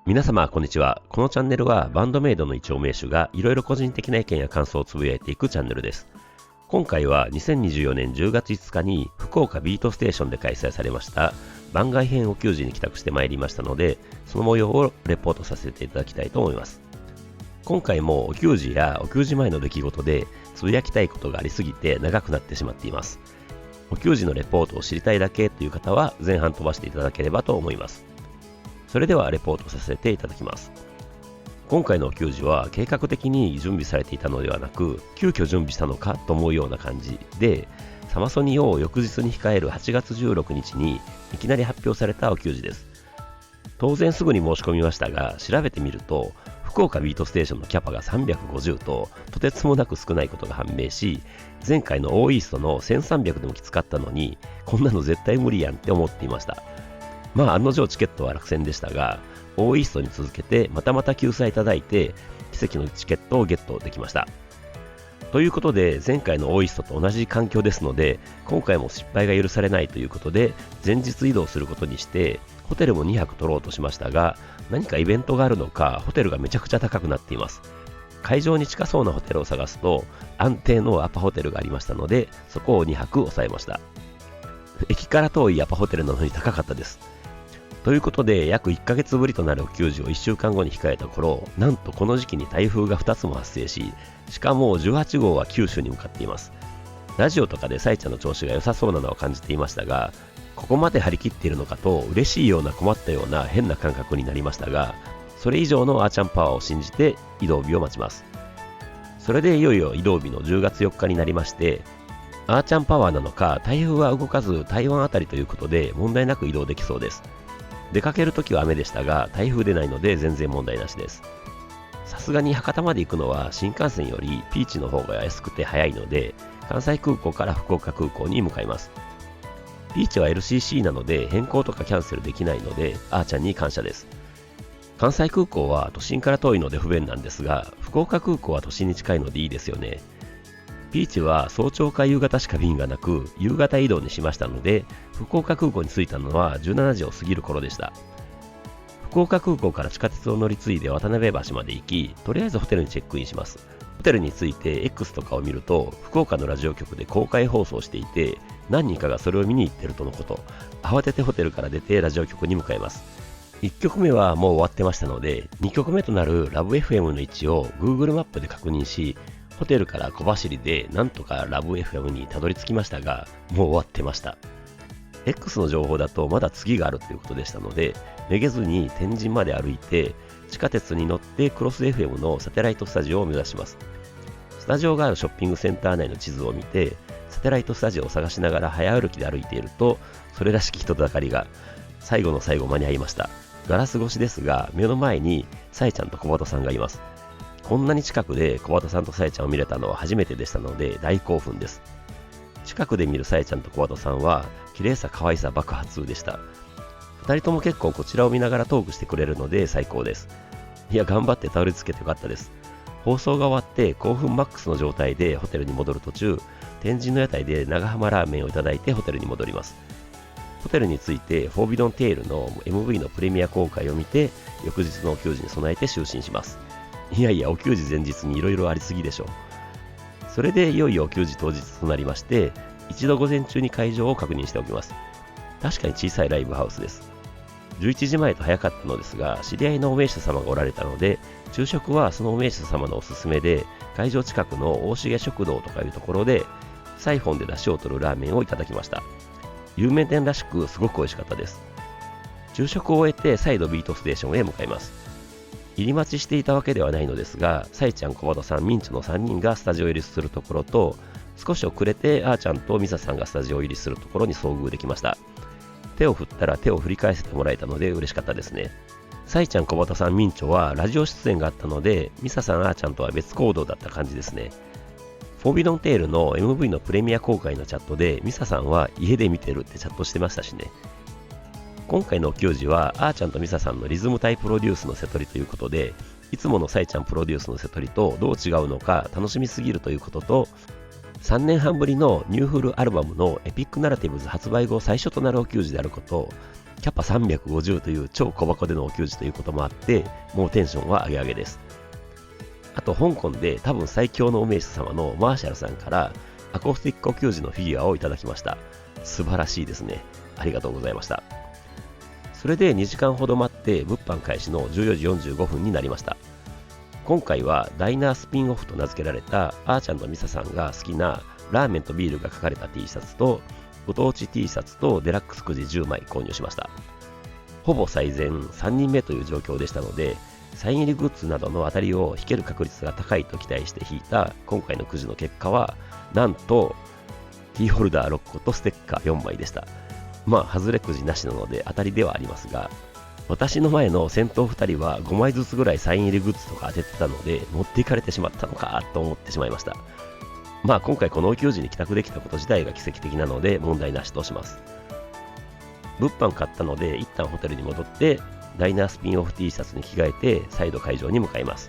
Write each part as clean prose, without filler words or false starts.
皆様こんにちは。このチャンネルはバンドメイドの一応名手がいろいろ個人的な意見や感想をつぶやいていくチャンネルです。今回は2024年10月5日に福岡ビートステーションで開催されました番外編お給仕に帰宅してまいりましたので、その模様をレポートさせていただきたいと思います。今回もお給仕やお給仕前の出来事でつぶやきたいことがありすぎて長くなってしまっています。お給仕のレポートを知りたいだけという方は前半飛ばしていただければと思います。それではレポートさせていただきます。今回のお給仕は計画的に準備されていたのではなく、急遽準備したのかと思うような感じで、サマソニを翌日に控える8月16日にいきなり発表されたお給仕です。当然すぐに申し込みましたが、調べてみると福岡ビートステーションのキャパが350ととてつもなく少ないことが判明し、前回のオーイーストの1300でもきつかったのに、こんなの絶対無理やんって思っていました。案の定チケットは落選でしたが、オーイーストに続けてまた救済いただいて奇跡のチケットをゲットできました。ということで、前回のオーイーストと同じ環境ですので、今回も失敗が許されないということで前日移動することにして、ホテルも2泊取ろうとしましたが、何かイベントがあるのかホテルがめちゃくちゃ高くなっています。会場に近そうなホテルを探すと安定のアパホテルがありましたので、そこを2泊抑えました。駅から遠いアパホテルなのに高かったです。ということで、約1ヶ月ぶりとなるお給仕を1週間後に控えた頃、なんとこの時期に台風が2つも発生し、しかも18号は九州に向かっています。ラジオとかでサイちゃんの調子が良さそうなのは感じていましたが、ここまで張り切っているのかと嬉しいような困ったような変な感覚になりましたが、それ以上のあーちゃんパワーを信じて移動日を待ちます。それでいよいよ移動日の10月4日になりまして、あーちゃんパワーなのか台風は動かず台湾あたりということで問題なく移動できそうです。出かけるときは雨でしたが、台風でないので全然問題なしです。さすがに博多まで行くのは新幹線よりピーチの方が安くて早いので、関西空港から福岡空港に向かいます。ピーチは LCC なので変更とかキャンセルできないので、あーちゃんに感謝です。関西空港は都心から遠いので不便なんですが、福岡空港は都心に近いのでいいですよね。ピーチは早朝か夕方しか便がなく、夕方移動にしましたので、福岡空港に着いたのは17時を過ぎる頃でした。福岡空港から地下鉄を乗り継いで渡辺橋まで行き、とりあえずホテルにチェックインします。ホテルに着いて X とかを見ると、福岡のラジオ局で公開放送していて、何人かがそれを見に行ってるとのこと。慌ててホテルから出てラジオ局に向かいます。1曲目はもう終わってましたので、2曲目となるラブ FM の位置を Google マップで確認し、ホテルから小走りでなんとかラブ FM にたどり着きましたが、もう終わってました。X の情報だとまだ次があるということでしたので、めげずに天神まで歩いて地下鉄に乗ってクロス FM のサテライトスタジオを目指します。スタジオがあるショッピングセンター内の地図を見て、サテライトスタジオを探しながら早歩きで歩いていると、それらしき人だかりが最後の最後間に合いました。ガラス越しですが、目の前にサイちゃんと小鳩さんがいます。こんなに近くで小鳩さんとさえちゃんを見れたのは初めてでしたので大興奮です。近くで見るさえちゃんと小鳩さんは綺麗さ可愛さ爆発でした。2人とも結構こちらを見ながらトークしてくれるので最高です。いや、頑張ってたどり着けてよかったです。放送が終わって興奮マックスの状態でホテルに戻る途中、天神の屋台で長浜ラーメンをいただいてホテルに戻ります。ホテルに着いてフォービドンテールの MV のプレミア公開を見て、翌日のお給仕に備えて就寝します。いやいや、お給仕前日にいろいろありすぎでしょ。それでいよいよお給仕当日となりまして、一度午前中に会場を確認しておきます。確かに小さいライブハウスです。11時前と早かったのですが、知り合いのお名手様がおられたので、昼食はそのお名手様のおすすめで、会場近くの大重食堂とかいうところでサイフォンで出汁を取るラーメンをいただきました。有名店らしくすごく美味しかったです。昼食を終えて再度ビートステーションへ向かいます。入り待ちしていたわけではないのですが、さいちゃん、小鳩さん、ミンチョの3人がスタジオ入りするところと、少し遅れてあーちゃんとミサさんがスタジオ入りするところに遭遇できました。手を振ったら手を振り返せてもらえたので嬉しかったですね。さいちゃん、小鳩さん、ミンチョはラジオ出演があったので、ミサさん、あーちゃんとは別行動だった感じですね。フォービドンテールの MV のプレミア公開のチャットでミサさんは家で見てるってチャットしてましたしね。今回のお給仕はあーちゃんとミサさんのリズム体プロデュースのセトリということで、いつものさいちゃんプロデュースのセトリとどう違うのか楽しみすぎるということと、3年半ぶりのニューフルアルバムのエピックナラティブズ発売後最初となるお給仕であること、キャパ350という超小箱でのお給仕ということもあって、もうテンションは上げ上げです。あと香港で多分最強のお名手様のマーシャルさんからアコースティックお給仕のフィギュアをいただきました。素晴らしいですね。ありがとうございました。それで2時間ほど待って物販開始の14時45分になりました。今回はダイナースピンオフと名付けられたあーちゃんとミサさんが好きなラーメンとビールが書かれた T シャツとご当地 T シャツとデラックスくじ10枚購入しました。ほぼ最善3人目という状況でしたので、サイン入りグッズなどの当たりを引ける確率が高いと期待して引いた今回のくじの結果は、なんとキーホルダー6個とステッカー4枚でした。まあ外れくじなしなので当たりではありますが、私の前の先頭2人は5枚ずつぐらいサイン入りグッズとか当ててたので、持っていかれてしまったのかと思ってしまいました。まあ今回このお給仕に帰宅できたこと自体が奇跡的なので問題なしとします。物販買ったので一旦ホテルに戻ってダイナースピンオフ T シャツに着替えて再度会場に向かいます。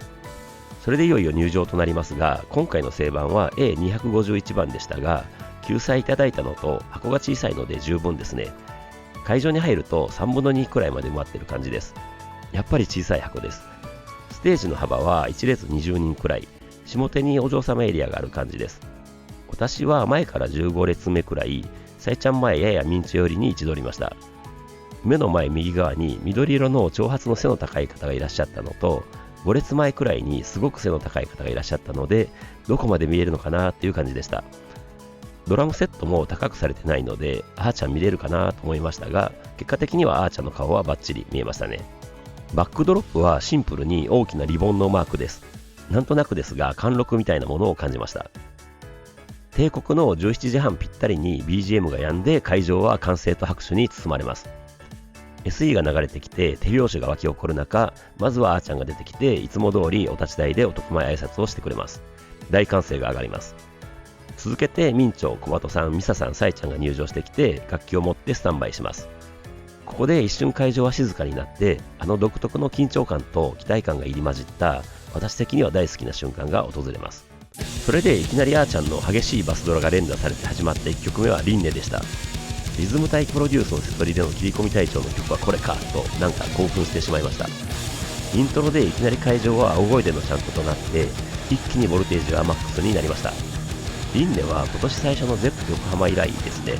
それでいよいよ入場となりますが、今回の正番は A251 番でしたが、救済いただいたのと箱が小さいので十分ですね。会場に入ると3分の2くらいまで埋まってる感じです。やっぱり小さい箱です。ステージの幅は1列20人くらい、下手にお嬢様エリアがある感じです。私は前から15列目くらい、さいちゃん前ややミンチ寄りに位置取りました。目の前右側に緑色の長髪の背の高い方がいらっしゃったのと、5列前くらいにすごく背の高い方がいらっしゃったので、どこまで見えるのかなっていう感じでした。ドラムセットも高くされてないので、あーちゃん見れるかなと思いましたが、結果的にはあーちゃんの顔はバッチリ見えましたね。バックドロップはシンプルに大きなリボンのマークです。なんとなくですが、貫禄みたいなものを感じました。帝国の17時半ぴったりに BGM が止んで、会場は歓声と拍手に包まれます。SE が流れてきて手拍子が沸き起こる中、まずはあーちゃんが出てきて、いつも通りお立ち台で男前挨拶をしてくれます。大歓声が上がります。続けてミンチョ、小鳩さん、ミサさん、サイちゃんが入場してきて、楽器を持ってスタンバイします。ここで一瞬会場は静かになって、あの独特の緊張感と期待感が入り混じった私的には大好きな瞬間が訪れます。それでいきなりあーちゃんの激しいバスドラが連打されて始まった1曲目はリンネでした。リズム隊プロデュースのセトリでの切り込み隊長の曲はこれかと、なんか興奮してしまいました。イントロでいきなり会場は大声でのチャントとなって、一気にボルテージはマックスになりました。リンネは今年最初の ZEP 横浜以来ですね。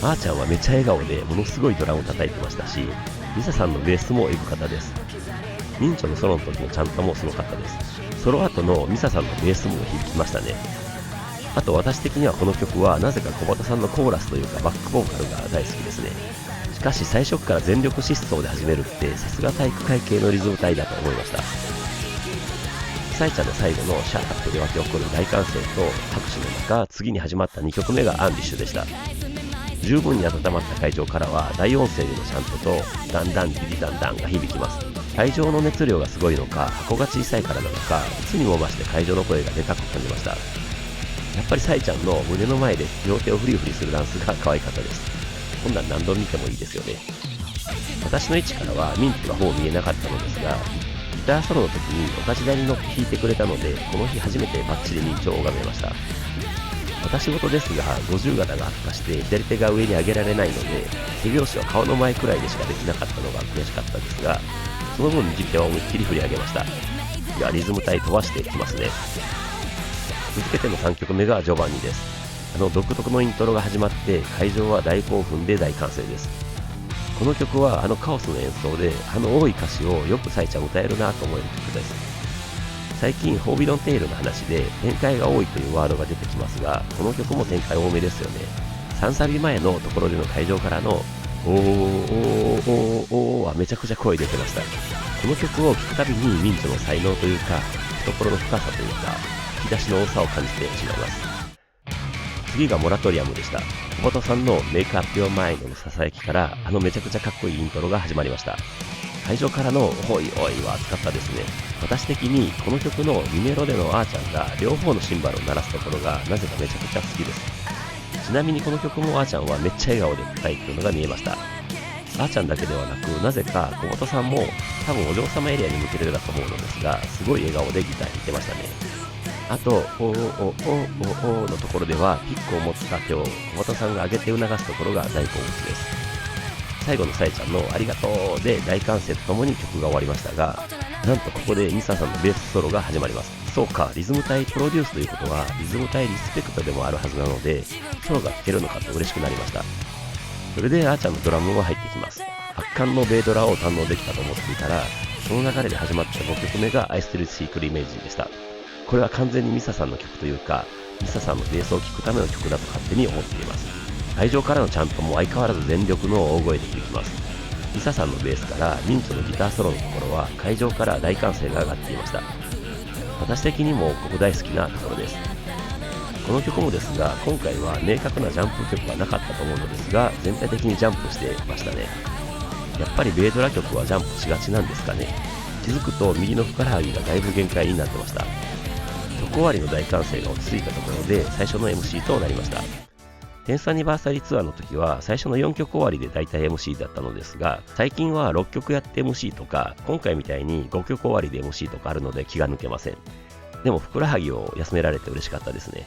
あーちゃんはめちゃ笑顔でものすごいドラムを叩いてましたし、ミサさんのベースもエグかったです。ミンチョのソロの時のチャントもすごかったです。ソロ後のミサさんのベースも響きましたね。あと私的にはこの曲はなぜか小畑さんのコーラスというかバックボーカルが大好きですね。しかし最初から全力疾走で始めるってさすが体育会系のリズム隊だと思いました。サイちゃんの最後のシャーッとで沸き起こる大歓声と拍手の中、次に始まった2曲目がアンビッシュでした。十分に温まった会場からは大音声でのチャントとダンダンディディダンダンが響きます。会場の熱量がすごいのか、箱が小さいからなのか、いつにも増して会場の声がでかく感じました。やっぱりサイちゃんの胸の前で両手をフリフリするダンスが可愛かったです。こんなん何度見てもいいですよね。私の位置からはミンチはほぼ見えなかったのですが、ギターソロの時にお立ち台に乗って弾いてくれたので、この日初めてバッチリミンチを拝めました。私事ですが、50肩が悪化して左手が上に上げられないので、手拍子は顔の前くらいでしかできなかったのが悔しかったですが、その分右手は思いっきり振り上げました。いや、リズム隊飛ばしてきますね。続けての3曲目がジョバンニです。あの独特のイントロが始まって会場は大興奮で大歓声です。この曲はあのカオスの演奏であの多い歌詞をよくサイちゃん歌えるなと思える曲です。最近フォービドンテイルの話で展開が多いというワードが出てきますが、この曲も展開多めですよね。3サビ前のところでの会場からのおーおーおーおーはめちゃくちゃ声出てました。この曲を聴くたびにミンチの才能というか懐の深さというか引き出しの多さを感じてしまいます。次がモラトリアムでした。小畑さんのメイクアップ用マインドのささやきからあのめちゃくちゃかっこいいイントロが始まりました。会場からのおいおいは熱かったですね。私的にこの曲のミネロでのあーちゃんが両方のシンバルを鳴らすところがなぜかめちゃくちゃ好きです。ちなみにこの曲もあーちゃんはめっちゃ笑顔で叩いてるのが見えました。あーちゃんだけではなく、なぜか小畑さんも多分お嬢様エリアに向けてるだと思うのですが、すごい笑顔でギター弾いてましたね。あと、おーおーおーおーのところではピックを持った手を小畑さんが上げて促すところが大好物です。最後のさえちゃんのありがとうで大歓声とともに曲が終わりましたが、なんとここでミサさんのベースソロが始まります。そうか、リズム隊プロデュースということはリズム隊リスペクトでもあるはずなので、ソロが聴けるのかと嬉しくなりました。それであーちゃんのドラムが入ってきます。圧巻のベイドラを堪能できたと思っていたら、その流れで始まった5曲目が I Still See Clear Image でした。これは完全にミサさんの曲というか、ミサさんのベースを聴くための曲だと勝手に思っています。会場からのチャントも相変わらず全力の大声で響きます。ミサさんのベースからミントのギターソロのところは会場から大歓声が上がっていました。私的にもここ大好きなところです。この曲もですが、今回は明確なジャンプ曲はなかったと思うのですが、全体的にジャンプしてましたね。やっぱりベイドラ曲はジャンプしがちなんですかね。気づくと右のふくらはぎがだいぶ限界になってました。曲終わりの大歓声が落ち着いたところで最初の MC となりました。テンスアニバーサリーツアーの時は最初の4曲終わりで大体 MC だったのですが、最近は6曲やって MC とか、今回みたいに5曲終わりで MC とかあるので気が抜けません。でもふくらはぎを休められて嬉しかったですね。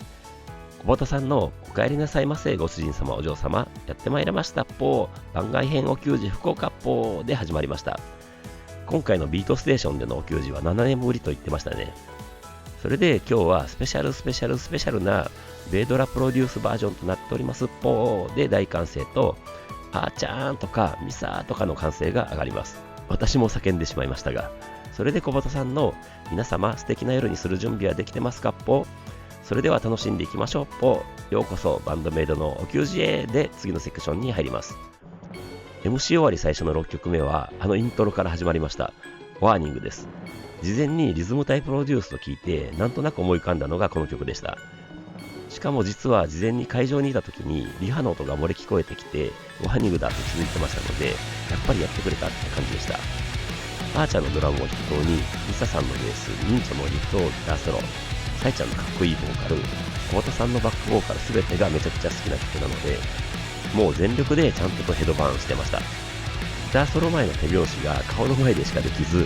小畑さんのお帰りなさいませご主人様お嬢様、やってまいりましたっぽ番外編お給仕福岡っぽで始まりました。今回のビートステーションでのお給仕は7年ぶりと言ってましたね。それで今日はスペシャルなベイドラプロデュースバージョンとなっておりますっぽで大歓声と、あーちゃーんとかミサーとかの歓声が上がります。私も叫んでしまいましたが、それで小畑さんの皆様素敵な夜にする準備はできてますかっぽ、それでは楽しんでいきましょうっぽ、ようこそバンドメイドのお給仕へで次のセクションに入ります。MC 終わり最初の6曲目はあのイントロから始まりました。ワーニングです。事前にリズム隊プロデュースと聞いてなんとなく思い浮かんだのがこの曲でした。しかも実は事前に会場にいた時にリハの音が漏れ聞こえてきてワーニングだと気づいてましたので、やっぱりやってくれたって感じでした。あーちゃんのドラムを筆頭にミサさんのベース、ミンチョのリフトギターソロ、サイちゃんのかっこいいボーカル、小畑さんのバックボーカル全てがめちゃくちゃ好きな曲なので、もう全力でちゃんとヘドバーンしてました。ギターソロ前の手拍子が顔の前でしかできず、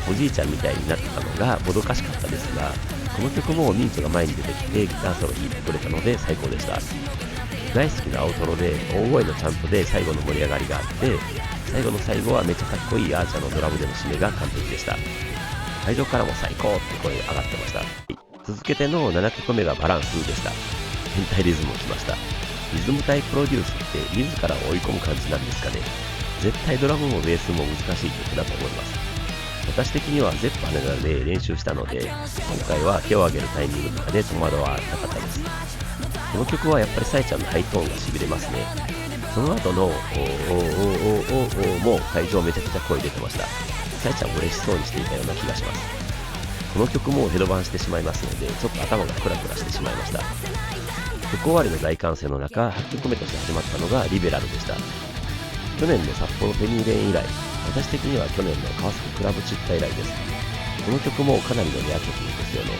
おじいちゃんみたいになってたのがもどかしかったですが、この曲もミンチョが前に出てきてギターソロ弾いてくれたので最高でした。大好きなアウトロで大声のチャントで最後の盛り上がりがあって、最後の最後はめっちゃかっこいいアーチャーのドラムでの締めが完璧でした。会場からも最高って声が上がってました。続けての7曲目がバランスでした。変態リズムをきました。リズム隊プロデュースって自らを追い込む感じなんですかね。絶対ドラムもベースも難しい曲だと思います。私的にはゼップ羽田で練習したので、今回は手を上げるタイミングとかで戸惑わなかったです。この曲はやっぱりサイちゃんのハイトーンがしびれますね。その後のおーおーおーおーおーも会場めちゃくちゃ声出てました。サイちゃんも嬉しそうにしていたような気がします。この曲もヘドバンしてしまいますので、ちょっと頭がクラクラしてしまいました。曲終わりの大歓声の中、8曲目として始まったのがリベラルでした。去年の札幌ペニーレーン以来、私的には去年の川崎クラブチッタ以来です。この曲もかなりのレア曲ですよね。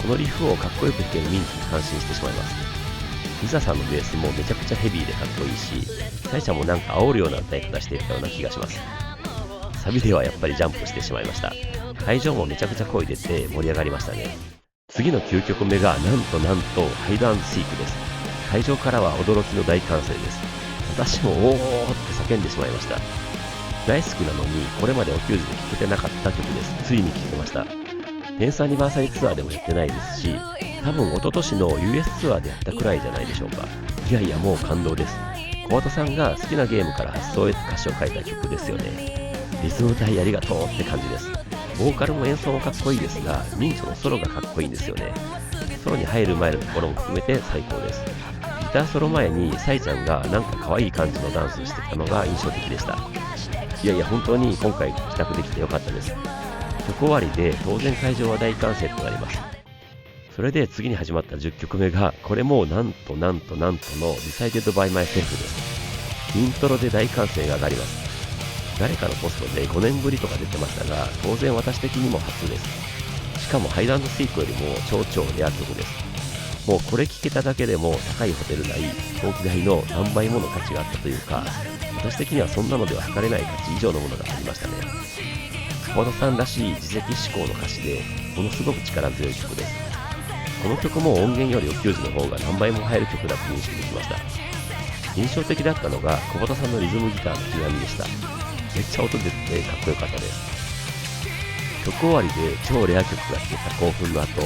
このリフをかっこよく弾けるミンチに感心してしまいます。ミサさんのベースもめちゃくちゃヘビーでかっこいいし、サイちゃんもなんか煽るような歌い方していたような気がします。サビではやっぱりジャンプしてしまいました。会場もめちゃくちゃ声出て盛り上がりましたね。次の9曲目がなんとハイド&シークです。会場からは驚きの大歓声です。私もおーって叫んでしまいました。大好きなのにこれまでお給仕で聴けてなかった曲です。ついに聴けました。テンスアニバーサリーツアーでもやってないですし、多分一昨年の US ツアーでやったくらいじゃないでしょうか。いやいやもう感動です。小畑さんが好きなゲームから発想を得て歌詞を書いた曲ですよね。リズム隊ありがとうって感じです。ボーカルも演奏もかっこいいですが、ミンチョのソロがかっこいいんですよね。ソロに入る前のところも含めて最高です。ギターソロ前にサイちゃんがなんか可愛い感じのダンスしてたのが印象的でした。いやいや本当に今回帰宅できてよかったです。曲終わりで当然会場は大歓声となります。それで次に始まった10曲目がこれもなんとの Decided by Myself です。イントロで大歓声が上がります。誰かのポストで5年ぶりとか出てましたが、当然私的にも初です。しかもハイド&シークよりも超レア曲です。もうこれ聴けただけでも高いホテル代、飛行機代の何倍もの価値があったというか、私的にはそんなのでは測れない価値以上のものがありましたね。小畑さんらしい自責思考の歌詞でものすごく力強い曲です。この曲も音源よりお給仕の方が何倍も入る曲だと認識できました。印象的だったのが久保田さんのリズムギターの刻みでした。めっちゃ音出ててかっこよかったです。曲終わりで超レア曲が消えた興奮の後、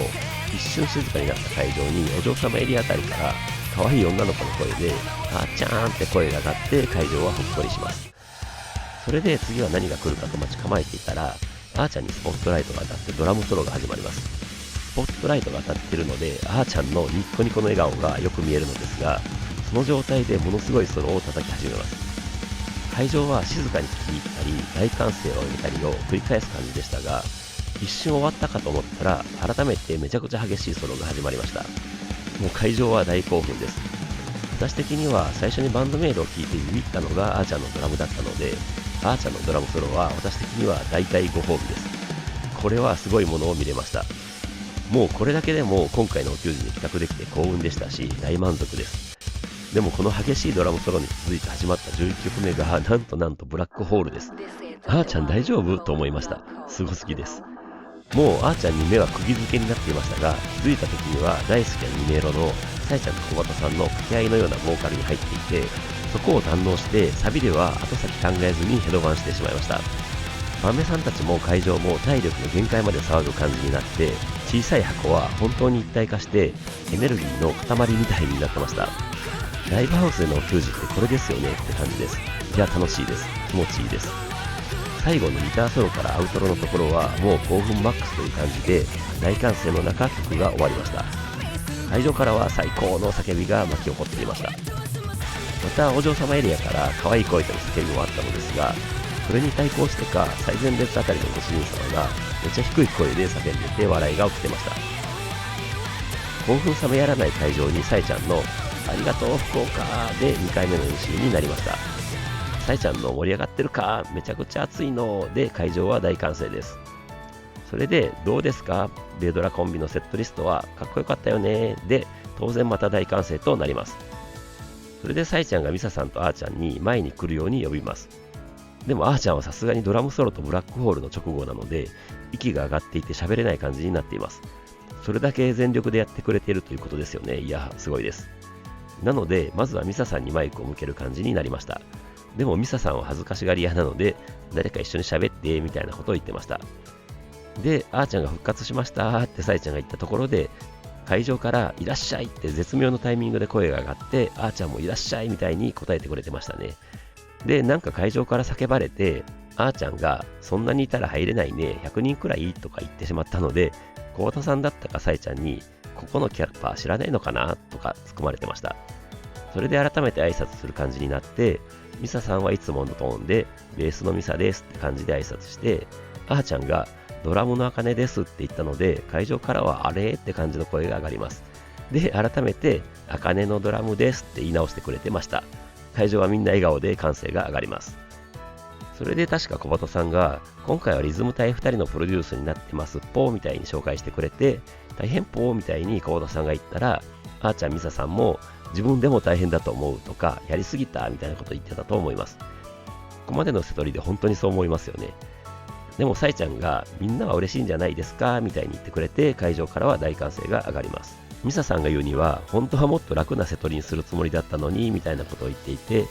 一瞬静かになった会場にお嬢様エリアあたりから可愛い女の子の声であーちゃーんって声が上がって会場はほっこりします。それで次は何が来るかと待ち構えていたら、あーちゃんにスポットライトが当たってドラムソロが始まります。スポットライトが当たっているのであーちゃんのニッコニコの笑顔がよく見えるのですが、その状態でものすごいソロを叩き始めます。会場は静かに聴き入ったり大歓声を上げたりを繰り返す感じでしたが、一瞬終わったかと思ったら改めてめちゃくちゃ激しいソロが始まりました。もう会場は大興奮です。私的には最初にバンドメイドを聴いてビビったのがあーちゃんのドラムだったので、あーちゃんのドラムソロは私的には大体ご褒美です。これはすごいものを見れました。もうこれだけでも今回のお給仕に帰宅できて幸運でしたし大満足です。でもこの激しいドラムソロに続いて始まった11曲目がなんとブラックホールです。あーちゃん大丈夫と思いました。すごすぎです。もうあーちゃんに目は釘付けになっていましたが、気づいた時には大好きな2メロのさえちゃんと小畑さんの掛け合いのようなボーカルに入っていて、そこを堪能してサビでは後先考えずにヘドバンしてしまいました。バンメさんたちも会場も体力の限界まで騒ぐ感じになって、小さい箱は本当に一体化してエネルギーの塊みたいになってました。ライブハウスでのお給仕ってこれですよねって感じです。いや楽しいです。気持ちいいです。最後のギターソロからアウトロのところはもう興奮マックスという感じで大歓声の中曲が終わりました。会場からは最高の叫びが巻き起こっていました。またお嬢様エリアから可愛い声との叫びもあったのですが、それに対抗してか最前列あたりのご主人様がめっちゃ低い声で叫んでて笑いが起きてました。興奮冷めやらない会場にさえちゃんのありがとう福岡で2回目の演習になりました。さえちゃんの盛り上がってるかめちゃくちゃ熱いので会場は大歓声です。それでどうですかベドラコンビのセットリストはかっこよかったよねで当然また大歓声となります。それでさえちゃんがミサさんとあーちゃんに前に来るように呼びます。でもあーちゃんはさすがにドラムソロとブラックホールの直後なので息が上がっていて喋れない感じになっています。それだけ全力でやってくれているということですよね。いやすごいです。なのでまずはミサさんにマイクを向ける感じになりました。でもミサさんは恥ずかしがり屋なので誰か一緒に喋ってみたいなことを言ってました。であーちゃんが復活しましたってさえちゃんが言ったところで会場からいらっしゃいって絶妙のタイミングで声が上がってあーちゃんもいらっしゃいみたいに答えてくれてましたね。でなんか会場から叫ばれてあーちゃんがそんなにいたら入れないね100人くらいとか言ってしまったので、小畑さんだったかさえちゃんにここのキャラパー知らないのかなとか突っ込まれてました。それで改めて挨拶する感じになって、ミサさんはいつものトーンでベースのミサですって感じで挨拶して、あーちゃんがドラムのあかねですって言ったので会場からはあれって感じの声が上がります。で改めてあかねのドラムですって言い直してくれてました。会場はみんな笑顔で歓声が上がります。それで確か小畑さんが今回はリズム隊2人のプロデュースになってますポーみたいに紹介してくれて、大変ポーみたいに小畑さんが言ったら、あーちゃんミサさんも自分でも大変だと思うとかやりすぎたみたいなこと言ってたと思います。ここまでの瀬取りで本当にそう思いますよね。でもさえちゃんがみんなは嬉しいんじゃないですかみたいに言ってくれて会場からは大歓声が上がります。ミサさんが言うには本当はもっと楽な瀬取りにするつもりだったのにみたいなことを言っていて、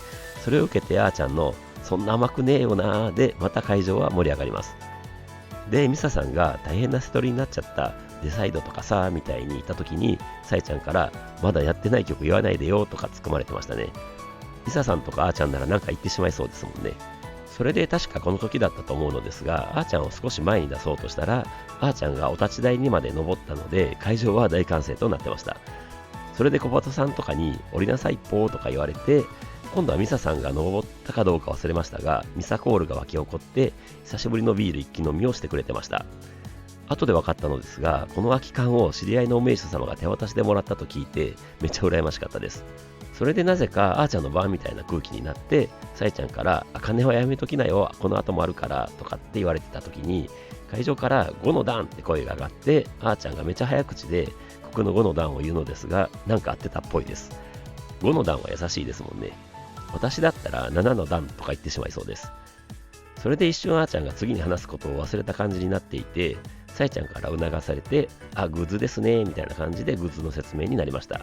それを受けてあーちゃんのそんな甘くねえよなーでまた会場は盛り上がります。でミサさんが大変な瀬取りになっちゃったデサイドとかさみたいに言った時にさえちゃんからまだやってない曲言わないでよとか突っ込まれてましたね。ミサさんとかあーちゃんならなんか言ってしまいそうですもんね。それで確かこの時だったと思うのですが、あーちゃんを少し前に出そうとしたらあーちゃんがお立ち台にまで登ったので会場は大歓声となってました。それで小畑さんとかに降りなさいポーとか言われて、今度はミサさんが登ったかどうか忘れましたがミサコールが沸き起こって久しぶりのビール一気飲みをしてくれてました。後で分かったのですが、この空き缶を知り合いのお名手様が手渡しでもらったと聞いてめっちゃ羨ましかったです。それでなぜかあーちゃんの番みたいな空気になってさえちゃんからあかねはやめときなよこの後もあるからとかって言われてた時に会場から5の段って声が上がってあーちゃんがめちゃ早口でここの5の段を言うのですが、なんか合ってたっぽいです。5の段は優しいですもんね。私だったら7の段とか言ってしまいそうです。それで一瞬あーちゃんが次に話すことを忘れた感じになっていて、さえちゃんから促されてあグッズですねみたいな感じでグッズの説明になりました。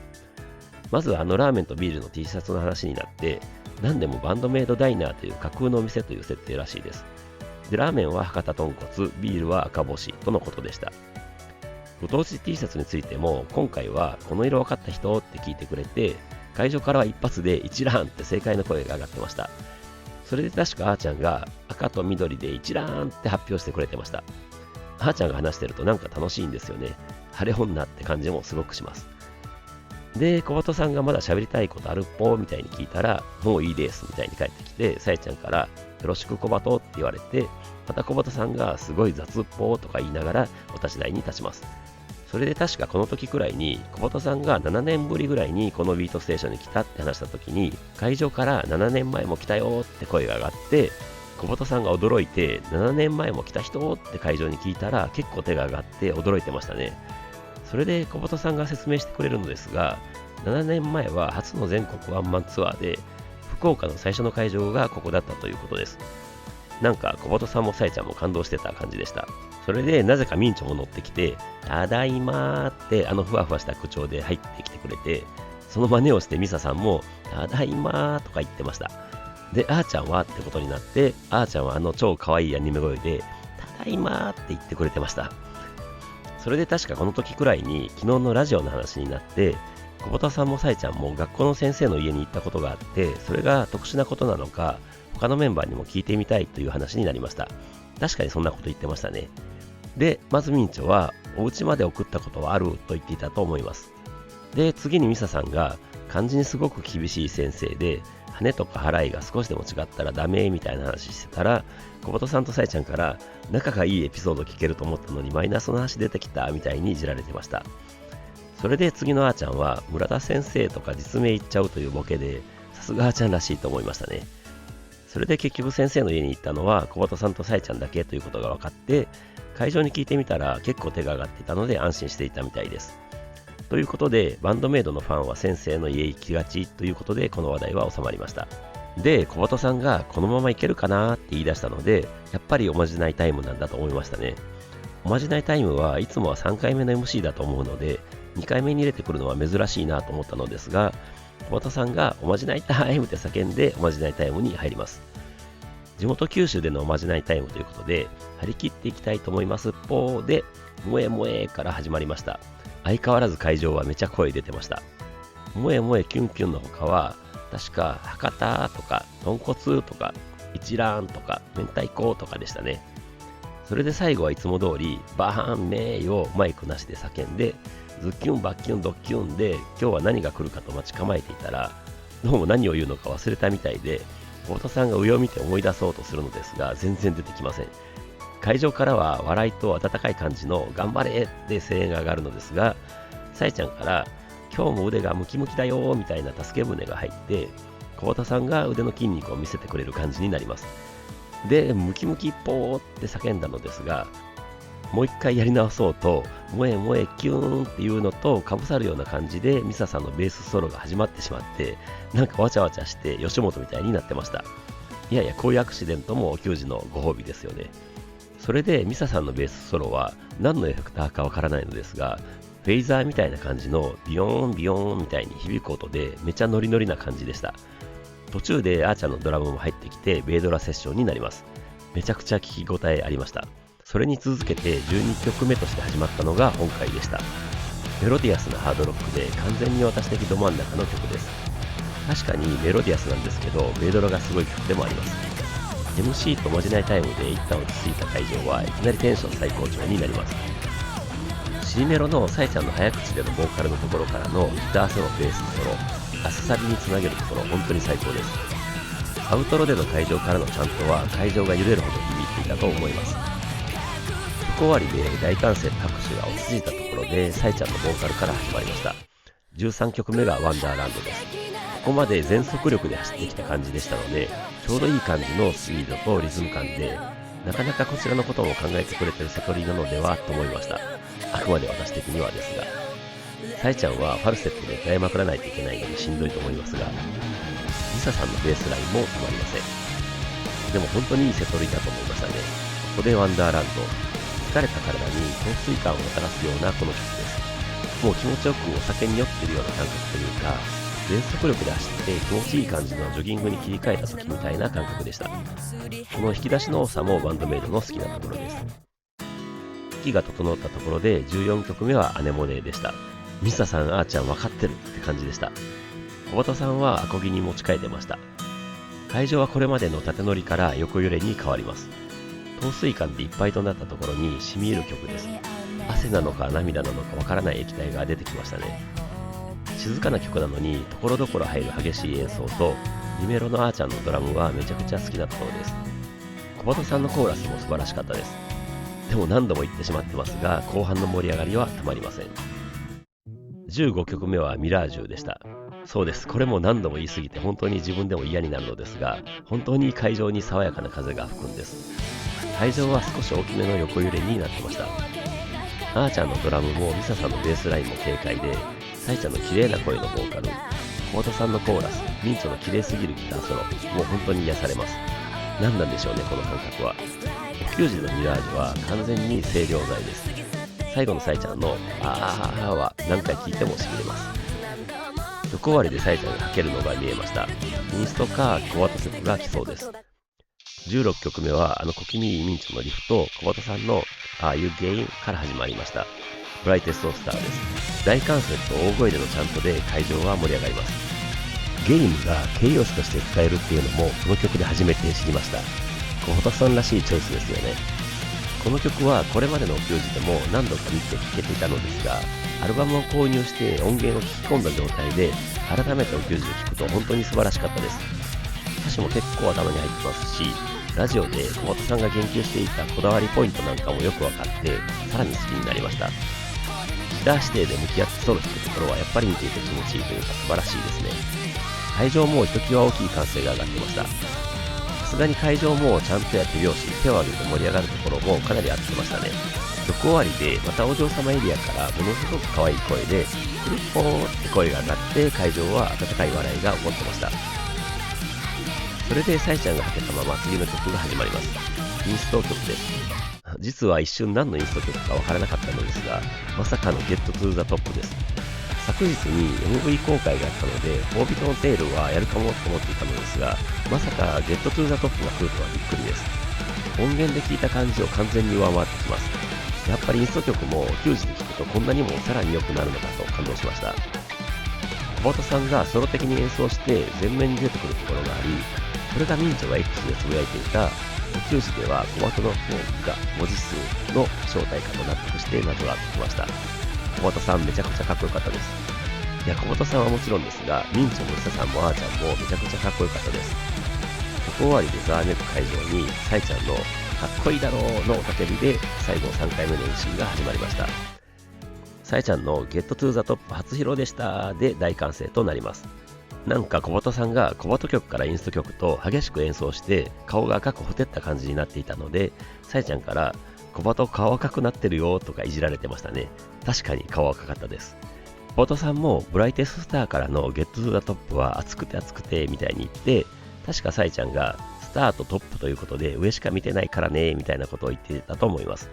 まずはラーメンとビールの T シャツの話になって、何でもバンドメイドダイナーという架空のお店という設定らしいです。で、ラーメンは博多豚骨、ビールは赤星とのことでした。ご当地 T シャツについても、今回はこの色分かった人って聞いてくれて、会場からは一発で一覧って正解の声が上がってました。それで確かあーちゃんが赤と緑で一覧って発表してくれてました。あーちゃんが話してるとなんか楽しいんですよね。晴れ女って感じもすごくします。で、小鳩さんがまだ喋りたいことあるっぽみたいに聞いたら、もういいですみたいに帰ってきて、さえちゃんからよろしく小鳩って言われて、また小鳩さんがすごい雑っぽとか言いながらお立ち台に立ちます。それで確かこの時くらいに小鳩さんが7年ぶりぐらいにこのビートステーションに来たって話した時に、会場から7年前も来たよって声が上がって、小鳩さんが驚いて7年前も来た人って会場に聞いたら結構手が上がって驚いてましたね。それで小鳩さんが説明してくれるのですが、7年前は初の全国ワンマンツアーで福岡の最初の会場がここだったということです。なんか小鳩さんもさえちゃんも感動してた感じでした。それでなぜかミンチョも乗ってきて、ただいまーってふわふわした口調で入ってきてくれて、その真似をしてミサさんもただいまーとか言ってました。で、あーちゃんはってことになって、あーちゃんは超可愛いアニメ声でただいまーって言ってくれてました。それで確かこの時くらいに昨日のラジオの話になって、小鳩さんもさえちゃんも学校の先生の家に行ったことがあって、それが特殊なことなのか他のメンバーにも聞いてみたいという話になりました。確かにそんなこと言ってましたね。で、まずミンチョはお家まで送ったことはあると言っていたと思います。で、次にミサさんが漢字にすごく厳しい先生で、羽とか払いが少しでも違ったらダメみたいな話してたら、小鳩さんとさえちゃんから仲がいいエピソード聞けると思ったのにマイナスの話出てきたみたいにいじられてました。それで次のあーちゃんは村田先生とか実名言っちゃうというボケで、さすがあーちゃんらしいと思いましたね。それで結局先生の家に行ったのは小鳩さんとさえちゃんだけということが分かって、会場に聞いてみたら結構手が上がっていたので安心していたみたいです。ということで、バンドメイドのファンは先生の家行きがちということで、この話題は収まりました。で、小鳩さんがこのままいけるかなって言い出したので、やっぱりおまじないタイムなんだと思いましたね。おまじないタイムはいつもは3回目の MC だと思うので、2回目に入れてくるのは珍しいなと思ったのですが、小鳩さんがおまじないタイムって叫んでおまじないタイムに入ります。地元九州でのおまじないタイムということで、張り切っていきたいと思いますっぽーで、萌え萌えから始まりました。相変わらず会場はめちゃ声出てました。萌え萌えキュンキュンの他は、確か博多とか豚骨とか一蘭とか明太子とかでしたね。それで最後はいつも通りバーンメイをマイクなしで叫んで、ズッキュンバッキュンドッキュンで今日は何が来るかと待ち構えていたら、どうも何を言うのか忘れたみたいで、太田さんが上を見て思い出そうとするのですが全然出てきません。会場からは笑いと温かい感じの頑張れで声援が上がるのですが、さえちゃんから今日も腕がムキムキだよみたいな助け舟が入って、小田さんが腕の筋肉を見せてくれる感じになります。で、ムキムキポーって叫んだのですが、もう一回やり直そうと、萌え萌えキューンっていうのとかぶさるような感じでミサさんのベースソロが始まってしまって、なんかわちゃわちゃして吉本みたいになってました。いやいや、こういうアクシデントも球児のご褒美ですよね。それでミサさんのベースソロは何のエフェクターかわからないのですが、フェイザーみたいな感じのビヨーンビヨーンみたいに響く音でめちゃノリノリな感じでした。途中であーちゃんのドラムも入ってきてベイドラセッションになります。めちゃくちゃ聞き応えありました。それに続けて12曲目として始まったのが本回でした。メロディアスなハードロックで完全に私的ど真ん中の曲です。確かにメロディアスなんですけど、ベイドラがすごい曲でもあります。MC とおまじないタイムで一旦落ち着いた会場はいきなりテンション最高潮になります。C メロのさえちゃんの早口でのボーカルのところからのギターソロベースソロ、アスサビにつなげるところ本当に最高です。アウトロでの会場からのチャントは会場が揺れるほど響いていたと思います。曲終わりで大歓声と拍手が落ち着いたところでさえちゃんのボーカルから始まりました。13曲目がワンダーランドです。ここまで全速力で走ってきた感じでしたので、ちょうどいい感じのスピードとリズム感で、なかなかこちらのことも考えてくれてるセトリなのではと思いました。あくまで私的にはですが、さえちゃんはファルセットで歌いまくらないといけないのでしんどいと思いますが、リサさんのベースラインもたまりません。でも本当にいいセトリだと思いましたね。ここでワンダーランド、疲れた体に陶酔感をもたらすようなこの曲です。もう気持ちよくお酒に酔ってるような感覚というか、全速力で走って気持ちいい感じのジョギングに切り替えた時みたいな感覚でした。この引き出しの多さもバンドメイドの好きなところです。息が整ったところで14曲目はアネモネでした。ミサさん、あーちゃん分かってるって感じでした。小畑さんはアコギに持ち替えてました。会場はこれまでの縦乗りから横揺れに変わります。陶水感でいっぱいとなったところに染み入る曲です。汗なのか涙なのかわからない液体が出てきましたね。静かな曲なのにところどころ入る激しい演奏とリメロのあーちゃんのドラムはめちゃくちゃ好きなところです。小畑さんのコーラスも素晴らしかったです。でも何度も言ってしまってますが、後半の盛り上がりはたまりません。15曲目はミラージュでした。そうです。これも何度も言い過ぎて本当に自分でも嫌になるのですが、本当に会場に爽やかな風が吹くんです。会場は少し大きめの横揺れになってました。あーちゃんのドラムもミサさんのベースラインも軽快で、サイちゃんの綺麗な声のボーカル、小畑さんのコーラス、ミンチョの綺麗すぎるギターソロ、もう本当に癒されます。何なんでしょうね、この感覚は。お給仕のミラージュは完全に清涼剤です。最後のサイちゃんのあーは何回聴いてもしびれます。曲終わりでサイちゃんが吐けるのが見えました。インストか小畑曲が来そうです。16曲目は小気味いいミンチョのリフと小畑さんのAre You Game から始まりました。ブライテストスターです。大歓声と大声でのチャントで会場は盛り上がります。ゲームが形容詞として使えるっていうのもこの曲で初めて知りました。小畑さんらしいチョイスですよね。この曲はこれまでのお給仕でも何度か見て聴けていたのですが、アルバムを購入して音源を聴き込んだ状態で改めてお給仕で聴くと本当に素晴らしかったです。歌詞も結構頭に入ってますし、ラジオで小畑さんが言及していたこだわりポイントなんかもよく分かってさらに好きになりました。ギター指定で向き合ってソロ弾くところはやっぱり見ていて気持ちいいというか素晴らしいですね。会場もひときわ大きい歓声が上がってました。さすがに会場もちゃんとやって拍子、手を挙げて盛り上がるところもかなり合ってましたね。曲終わりでまたお嬢様エリアからものすごく可愛い声でクルッポーって声が上がって会場は温かい笑いが起こってました。それでサイちゃんがはけたまま次の曲が始まります。インスト曲です。実は一瞬何のインスト曲かわからなかったのですが、まさかの Get to the Top です。昨日に MV 公開があったので、ホービトのテールはやるかもと思っていたのですが、まさか Get to the Top が来るとはびっくりです。音源で聞いた感じを完全に上回ってきます。やっぱりインスト曲も9時で聴くとこんなにもさらに良くなるのかと感動しました。小畑さんがソロ的に演奏して前面に出てくるところがあり、これがミンチョが X でつぶやいていたお給仕では小畑の方が文字数の正体かと納得して謎がつきました。小畑さんめちゃくちゃかっこよかったです。いや、小畑さんはもちろんですが、ミンチョもイサさんもあーちゃんもめちゃくちゃかっこよかったです。曲終わりでざわめく会場にサイちゃんのかっこいいだろうのおたけびで最後3回目の MC が始まりました。サイちゃんの Get to the Top 初披露でしたで大歓声となります。なんか小畑さんが小畑曲からインスト曲と激しく演奏して顔が赤くほてった感じになっていたので、サイちゃんから小畑顔赤くなってるよとかいじられてましたね。確かに顔赤かったです。小畑さんもブライテストスターからの Get to the Top は熱くて熱くてみたいに言って、確かサイちゃんがスターとトップということで上しか見てないからねみたいなことを言ってたと思います。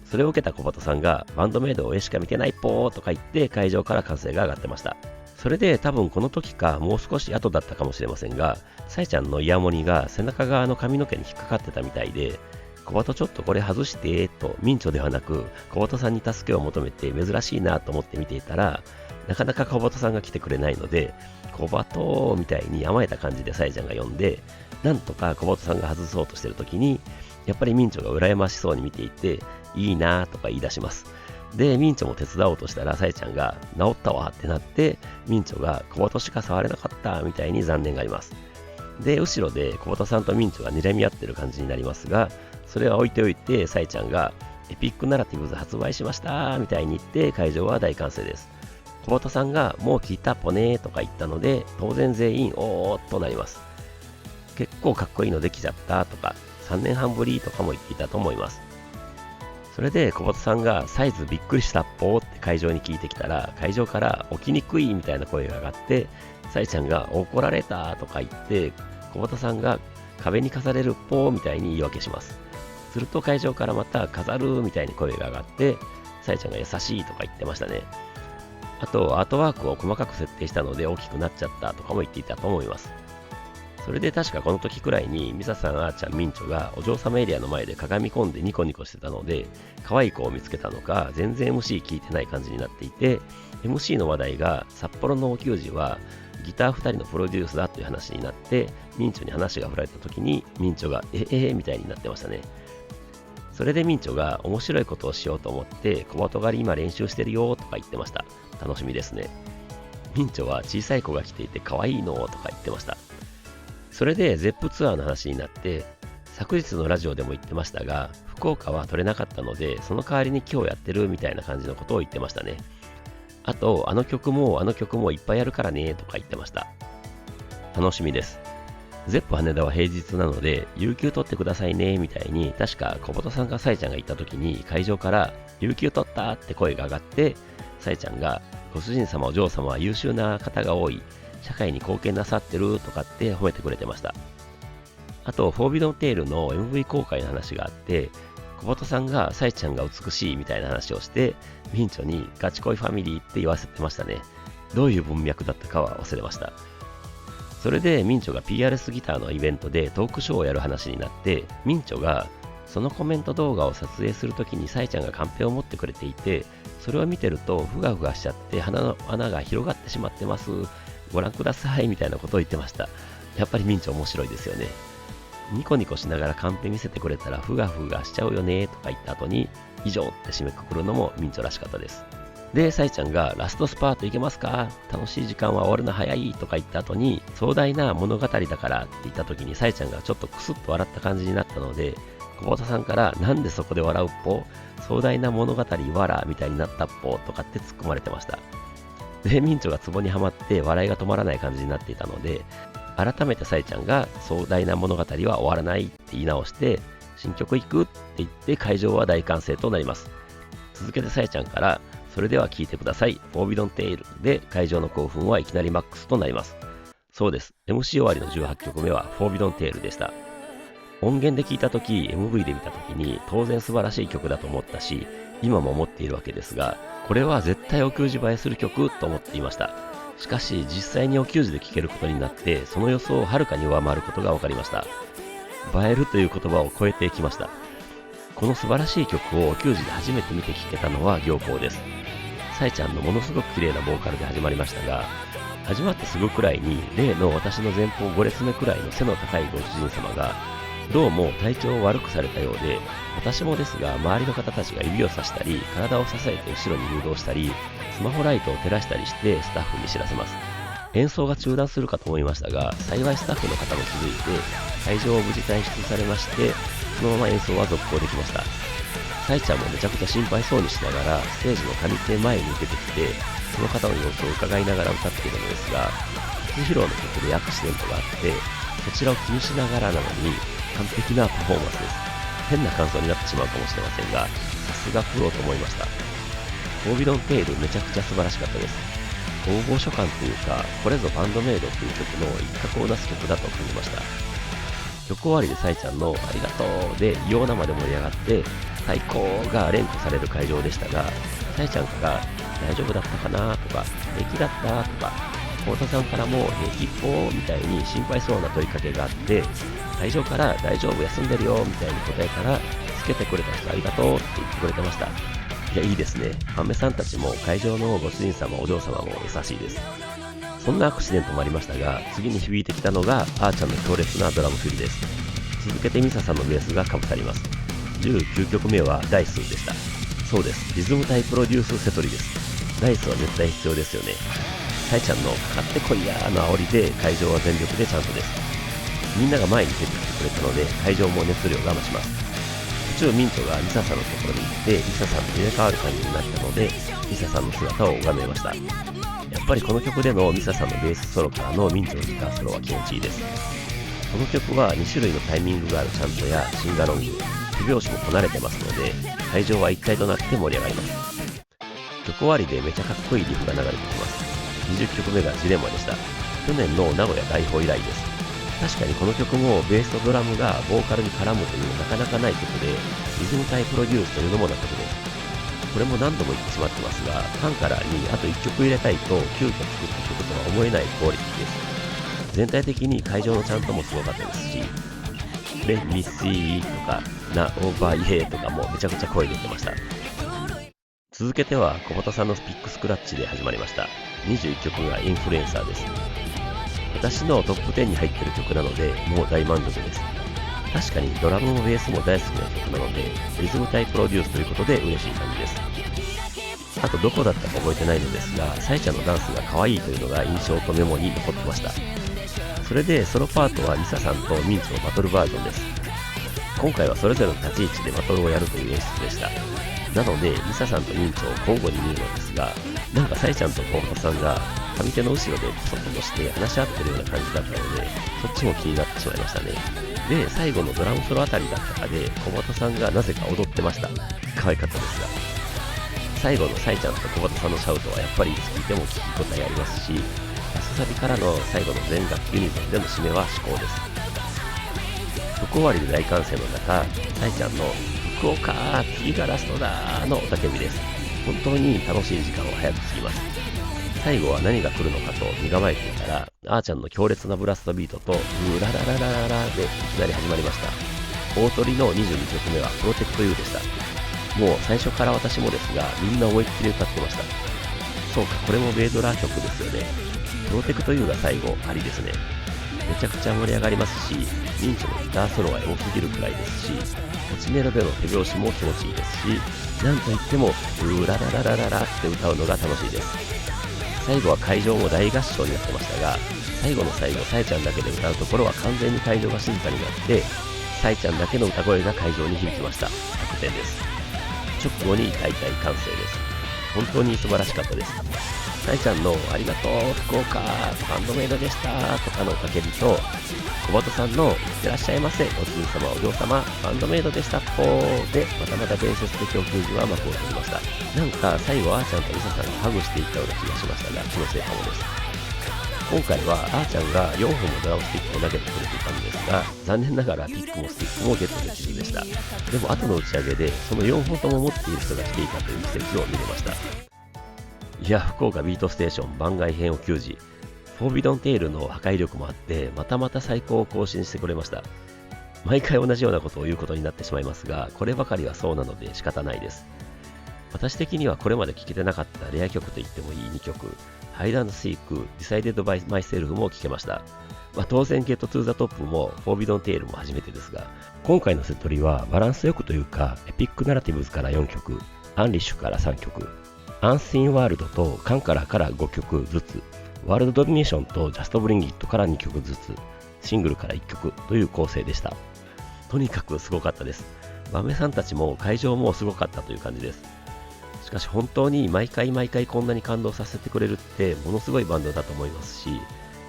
それを受けた小畑さんがバンドメイドを上しか見てないぽーとか言って会場から歓声が上がってました。それで多分この時かもう少し後だったかもしれませんが、サイちゃんのイヤモニが背中側の髪の毛に引っかかってたみたいで、小畑ちょっとこれ外してとミンチョではなく小畑さんに助けを求めて珍しいなと思って見ていたら、なかなか小畑さんが来てくれないので、小畑みたいに甘えた感じでサイちゃんが呼んで、なんとか小畑さんが外そうとしてる時に、やっぱりミンチョが羨ましそうに見ていて、いいなとか言い出します。で、ミンチョも手伝おうとしたら、サイちゃんが治ったわってなって、ミンチョが小畑しか触れなかったみたいに残念があります。で、後ろで小畑さんとミンチョが睨み合ってる感じになりますが、それは置いておいて、サイちゃんがエピックナラティブズ発売しましたみたいに言って会場は大歓声です。小畑さんがもう聞いたぽねーとか言ったので、当然全員おーっとなります。結構かっこいいのできちゃったとか、3年半ぶりとかも言っていたと思います。それで小畑さんがサイズびっくりしたっぽーって会場に聞いてきたら、会場から起きにくいみたいな声が上がって、サイちゃんが怒られたとか言って、小畑さんが壁に飾れるっぽーみたいに言い訳します。すると会場からまた飾るみたいに声が上がって、サイちゃんが優しいとか言ってましたね。あとアートワークを細かく設定したので大きくなっちゃったとかも言っていたと思います。それで確かこの時くらいにミサさん、あーちゃん、ミンチョがお嬢様エリアの前でかがみ込んでニコニコしてたので、可愛い子を見つけたのか全然 MC 聞いてない感じになっていて、 MC の話題が札幌のお給仕はギター2人のプロデュースだという話になって、ミンチョに話が振られた時にミンチョがみたいになってましたね。それでミンチョが面白いことをしようと思って小鳩狩り今練習してるよとか言ってました。楽しみですね。ミンチョは小さい子が来ていて可愛いのとか言ってました。それでゼップツアーの話になって、昨日のラジオでも言ってましたが、福岡は取れなかったのでその代わりに今日やってるみたいな感じのことを言ってましたね。あとあの曲もいっぱいやるからねとか言ってました。楽しみです。ゼップ羽田は平日なので有給取ってくださいねみたいに、確か小鳩さんがサイちゃんが言った時に会場から有給取ったって声が上がって、サイちゃんがご主人様お嬢様は優秀な方が多い、社会に貢献なさってるとかって褒めてくれてました。あとフォービドンテールの MV 公開の話があって、小鳩さんがサイちゃんが美しいみたいな話をして、ミンチョにガチ恋ファミリーって言わせてましたね。どういう文脈だったかは忘れました。それでミンチョが PRS ギターのイベントでトークショーをやる話になって、ミンチョがそのコメント動画を撮影するときにサイちゃんがカンペを持ってくれていて、それを見てるとふがふがしちゃって鼻の穴が広がってしまってます、ご覧くださいみたいなことを言ってました。やっぱりミンチョ面白いですよね。ニコニコしながらカンペ見せてくれたらふがふがしちゃうよねとか言った後に以上って締めくくるのもミンチョらしかったです。で、サイちゃんがラストスパートいけますか、楽しい時間は終わるの早いとか言った後に壮大な物語だからって言った時にサイちゃんがちょっとクスッと笑った感じになったので、小鳩さんからなんでそこで笑うっぽ、壮大な物語わらみたいになったっぽとかって突っ込まれてました。で、ミンチョがツボにはまって笑いが止まらない感じになっていたので、改めてサイちゃんが壮大な物語は終わらないって言い直して、新曲行くって言って会場は大歓声となります。続けてサイちゃんから、それでは聴いてください、フォービドンテールで会場の興奮はいきなりマックスとなります。そうです。MC 終わりの18曲目はフォービドンテールでした。音源で聴いた時、MV で見た時に当然素晴らしい曲だと思ったし、今も思っているわけですが、これは絶対お給仕映えする曲と思っていました。しかし実際にお給仕で聴けることになって、その予想をはるかに上回ることが分かりました。映えるという言葉を超えてきました。この素晴らしい曲をお給仕で初めて見て聴けたのは行幸です。サイちゃんのものすごく綺麗なボーカルで始まりましたが、始まってすぐくらいに例の私の前方5列目くらいの背の高いご主人様がどうも体調を悪くされたようで、私もですが周りの方たちが指をさしたり体を支えて後ろに誘導したりスマホライトを照らしたりしてスタッフに知らせます。演奏が中断するかと思いましたが、幸いスタッフの方も気づいて会場を無事退出されまして、そのまま演奏は続行できました。サイちゃんもめちゃくちゃ心配そうにしながらステージの上手前に出てきて、その方の様子を伺いながら歌っているのですが、初披露の曲でアクシデントがあってそちらを気にしながらなのに完璧なパフォーマンスです。変な感想になってしまうかもしれませんが、さすがプロと思いました。フォービドンテールめちゃくちゃ素晴らしかったです。大御所感というか、これぞバンドメイドという曲の一角を出す曲だと感じました。曲終わりでサイちゃんのありがとうで異様なまで盛り上がって最高が連呼される会場でしたが、サイちゃんから大丈夫だったかなとか平気だったとか、太田さんからも平気っぽみたいに心配そうな問いかけがあって、会場から大丈夫休んでるよみたいに答えたら、つけてくれた人ありがとうって言ってくれてました。いや、いいですね。ファンメさんたちも会場のご主人様お嬢様も優しいです。そんなアクシデントもありましたが、次に響いてきたのがあーちゃんの強烈なドラムフィルです。続けてミサさんのベースがかぶさります。19曲目はダイスでした。そうです。リズム対プロデュースセトリです。ダイスは絶対必要ですよね。サイちゃんのかかってこいやーの煽りで会場は全力でちゃんとです。みんなが前に出てきてくれたので会場も熱量が増します。途中ミントがミサさんのところに行ってミサさんと入れ替わる感じになったので、ミサさんの姿を拝めました。やっぱりこの曲でのミサさんのベースソロからのミントのギターソロは気持ちいいです。この曲は2種類のタイミングがあるチャントやシンガロング、手拍子もこなれてますので、会場は一体となって盛り上がります。曲終わりでめちゃかっこいいリフが流れてきます。20曲目がジレンマでした。去年の名古屋大砲以来です。確かにこの曲もベースとドラムがボーカルに絡むというなかなかない曲で、リズム対プロデュースというのも納得です。これも何度も言ってしまってますが、カンカラーにあと1曲入れたいと急遽作った曲とは思えないクオリティです。全体的に会場のチャントもすごかったですし、レミシーとかナオーバーイエーとかもめちゃくちゃ声出てました。続けては小畑さんのピックスクラッチで始まりました。21曲がインフルエンサーです。私のトップ10に入ってる曲なのでもう大満足です。確かにドラムもベースも大好きな曲なので、リズム体プロデュースということで嬉しい感じです。あとどこだったか覚えてないのですが、サイちゃんのダンスが可愛いというのが印象とメモに残ってました。それでソロパートはリサさんとミンチのバトルバージョンです。今回はそれぞれの立ち位置でバトルをやるという演出でした。なのでリサさんとミンチを交互に見るのですが、なんかサイちゃんと小畑さんが上手の後ろでコソコソして話し合ってるような感じだったので、そっちも気になってしまいましたね。で、最後のドラムソロあたりだったかで小畑さんがなぜか踊ってました。可愛かったですが、最後のサイちゃんと小畑さんのシャウトはやっぱり聴いても聞き応えありますし、ラスサビからの最後の全楽器ユニゾンでの締めは至高です。曲終わりで大歓声の中、サイちゃんの福岡次がラストだーの雄たけびです。本当に楽しい時間は早く過ぎます。最後は何が来るのかと身構えていたら、あーちゃんの強烈なブラストビートとうららららららでいきなり始まりました。大鳥の22曲目はプロテクト U でした。もう最初から私もですが、みんな思いっきり歌ってました。そうか、これもベイドラー曲ですよね。プロテクト U が最後ありですね。めちゃくちゃ盛り上がりますし、ミンチのギターソロはエモすぎるくらいですし、落ちメロでの手拍子も気持ちいいですし、なんといってもうららららららって歌うのが楽しいです。最後は会場も大合唱になってましたが、最後の最後、サイちゃんだけで歌うところは完全に会場が静かになって、サイちゃんだけの歌声が会場に響きました。100点です。直後に大体完成です。本当に素晴らしかったです。サイちゃんのありがとう福岡バンドメイドでしたとかの叫びと、小畑さんのいってらっしゃいませおじい様お嬢様バンドメイドでしたっぽーで、またまた伝説的お給仕は幕を閉じました。なんか最後あーちゃんとリサさんがハグしていったような気がしましたが、気のせいかもです。今回はあーちゃんが4本のドラムスティックを投げてくれていたんですが、残念ながらピックもスティックもゲットできずでした。でも後の打ち上げでその4本とも持っている人が来ていたという奇跡を見れました。いや、福岡ビートステーション番外編お給仕、フォービドンテールの破壊力もあってまたまた最高を更新してくれました。毎回同じようなことを言うことになってしまいますが、こればかりはそうなので仕方ないです。私的にはこれまで聴けてなかったレア曲と言ってもいい2曲、ハイド&シーク、Decided by Myself も聴けました。当然ゲットトゥーザトップもフォービドンテールも初めてですが、今回のセットリはバランスよくというか、エピックナラティブズから4曲、アンリッシュから3曲、アンシンワールドとカンカラから5曲ずつ、ワールドドミネーションとジャストブリンギットから2曲ずつ、シングルから1曲という構成でした。とにかくすごかったです。バメさんたちも会場もすごかったという感じです。しかし本当に毎回毎回こんなに感動させてくれるってものすごいバンドだと思いますし、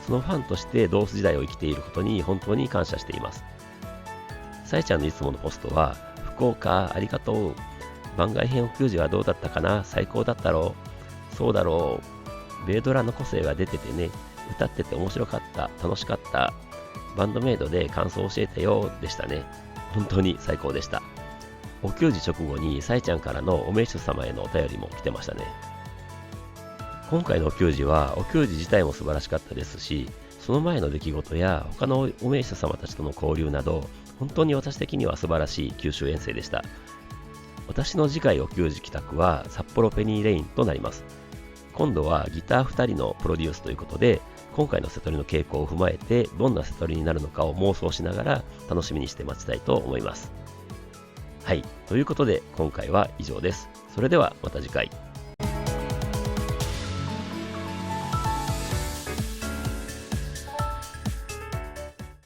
そのファンとして同時代を生きていることに本当に感謝しています。さえちゃんのいつものポストは、福岡ありがとう、番外編お給仕はどうだったかな、最高だったろう、そうだろう、ベイドラの個性が出ててね、歌ってて面白かった、楽しかった、バンドメイドで感想教えてよでしたね。本当に最高でした。お給仕直後にさえちゃんからのお名手様へのお便りも来てましたね。今回のお給仕はお給仕自体も素晴らしかったですし、その前の出来事や他のお名手様たちとの交流など、本当に私的には素晴らしい九州遠征でした。私の次回お給仕帰宅は札幌ペニーレインとなります。今度はギター2人のプロデュースということで、今回のセトリの傾向を踏まえてどんなセトリになるのかを妄想しながら楽しみにして待ちたいと思います。はい、ということで今回は以上です。それではまた次回。